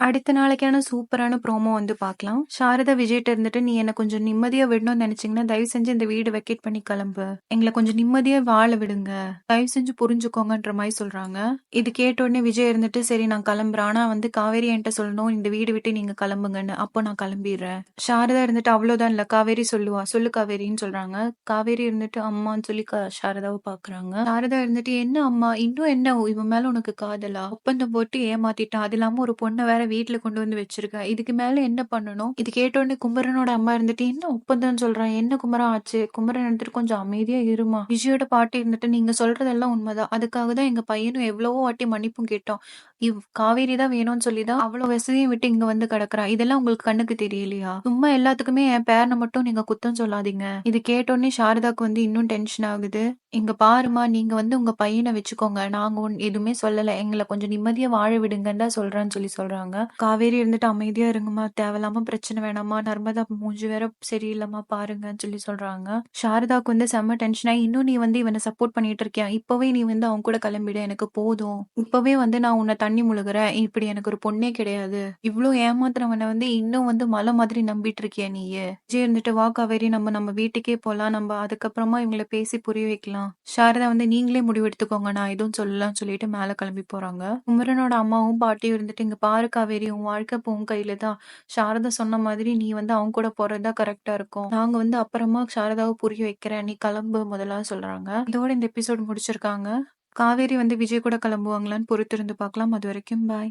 அடுத்த நாளைக்கான சூப்பரான ப்ரோமோ வந்து பார்க்கலாம். சாரதா விஜய்ட்ட இருந்துட்டு, "நீ என்ன கொஞ்சம் நிம்மதியா விடணும்னு நெனச்சீங்கன்னா, தயவு செஞ்சு இந்த வீடு வெக்கேட் பண்ணி கெளம்பு. எங்கள கொஞ்சம் நிம்மதியா வாழ விடுங்க. தயவு செஞ்சு புரிஞ்சுக்கோங்கன்ற" மாரி சொல்றாங்க. இது கேட்ட உடனே விஜய் இருந்துட்டு, "சரி நான் கெளம்புறேன். ஆனா வந்து காவேரி என்ட்ட சொல்லணும், இந்த வீடு விட்டு நீங்க கெளம்புங்கன்னு. அப்போ நான் கெளம்பிர்றேன்." சாரதா இருந்துட்டு, "அவ்வளோதான் இல்ல. காவேரி சொல்லுவா. சொல்லு காவேரின்னு" சொல்றாங்க. காவேரி இருந்துட்டு, "அம்மான்னு" சொல்லி சாரதாவ பாக்குறாங்க. சாரதா இருந்துட்டு, "என்ன அம்மா? இன்னும் என்ன இவன் மேல உனக்கு காதலா? ஒப்பந்தம் போட்டு ஏமாத்திட்டான். அது இல்லாம ஒரு பொண்ண வேற வீட்ல கொண்டு வந்து வச்சிருக்க. இதுக்கு மேல என்ன பண்ணணும்?" இது கேட்டோனே குமரனோட அம்மா இருந்துட்டு, "என்ன ஒப்பந்தம்னு சொல்றான்? என்ன குமரன் ஆச்சு?" குமரன் இருந்துட்டு, "கொஞ்சம் அமைதியா இரும்மா." விஜயோட பாட்டி இருந்துட்டு, "நீங்க சொல்றதெல்லாம் உண்மைதான். அதுக்காக தான் எங்க பையனும் எவ்வளவோ வாட்டி மன்னிப்பும் கேட்டோம். காவேரி தான் வேணும்னு சொல்லி தான் அவ்வளோ வசதியும் விட்டு இங்க வந்து கிடக்குறா. இதெல்லாம் உங்களுக்கு கண்ணுக்கு தெரியலையா? சும்மா எல்லாத்துக்குமே என் பேரன மட்டும் நீங்க குத்தம் சொல்லாதீங்க." இது கேட்டோனே சாரதாக்கு வந்து இன்னும் டென்ஷன் ஆகுது. "இங்க பாரும்மா, நீங்க வந்து உங்க பையன வச்சுக்கோங்க. நாங்க எதுவுமே சொல்லல. எங்கள கொஞ்சம் நிம்மதியா வாழ விடுங்கன்னு தான் சொல்றேன்னு" சொல்றாங்க. காவேரி இருந்துட்டு, "அமைதியா இருங்கம்மா. தேவையில்லாம பிரச்சனை வேணாம்மா. நர்மதா மூஞ்சி வேற சரியில்லம்மா பாருங்கன்னு" சொல்றாங்க. சாரதாக்கு வந்து செம்ம டென்ஷன் ஆயி, "இன்னும் நீ வந்து இவன சப்போர்ட் பண்ணிட்டு இருக்கியா? இப்பவே நீ வந்து அவன் கூட கிளம்பிடு. எனக்கு போதும். இப்பவே வந்து நான் உன்ன தண்ணி முழுகுறேன். இப்படி எனக்கு ஒரு பொண்ணே கிடையாது. இவ்ளோ ஏமாத்துனவன வந்து இன்னும் வந்து மலை மாதிரி நம்பிட்டு இருக்கியா நீயு?" விஜய் இருந்துட்டு, "வா காவேரி, நம்ம வீட்டுக்கே போலாம். நம்ம அதுக்கப்புறமா இவங்கள பேசி புரிய வைக்கலாம்." சாரதா வந்து, "நீங்களே முடிவெடுத்துக்கோங்க. நான் எதுவும் சொல்லலன்னு" சொல்லிட்டு மேல கிளம்பி போறாங்க. குமரனோட அம்மாவும் பாட்டியும் இருந்துட்டு, "இங்க பாரு காவேரி, உன் வாழ்க்கை இப்போ உன் கையில தான். சாரதா சொன்ன மாதிரி நீ வந்து அவங்க கூட போறது தான் கரெக்ட்டா இருக்கும். நாங்க வந்து அப்புறமா சாரதாவ புரிய வைக்கிறேன். நீ கிளம்பு முதல்ல" சொல்றாங்க. இதோட இந்த எபிசோட் முடிச்சிருக்காங்க. காவேரி வந்து விஜய் கூட கிளம்புவாங்களான்னு பொறுத்திருந்து பார்க்கலாம். அதுவரைக்கும் பாய்.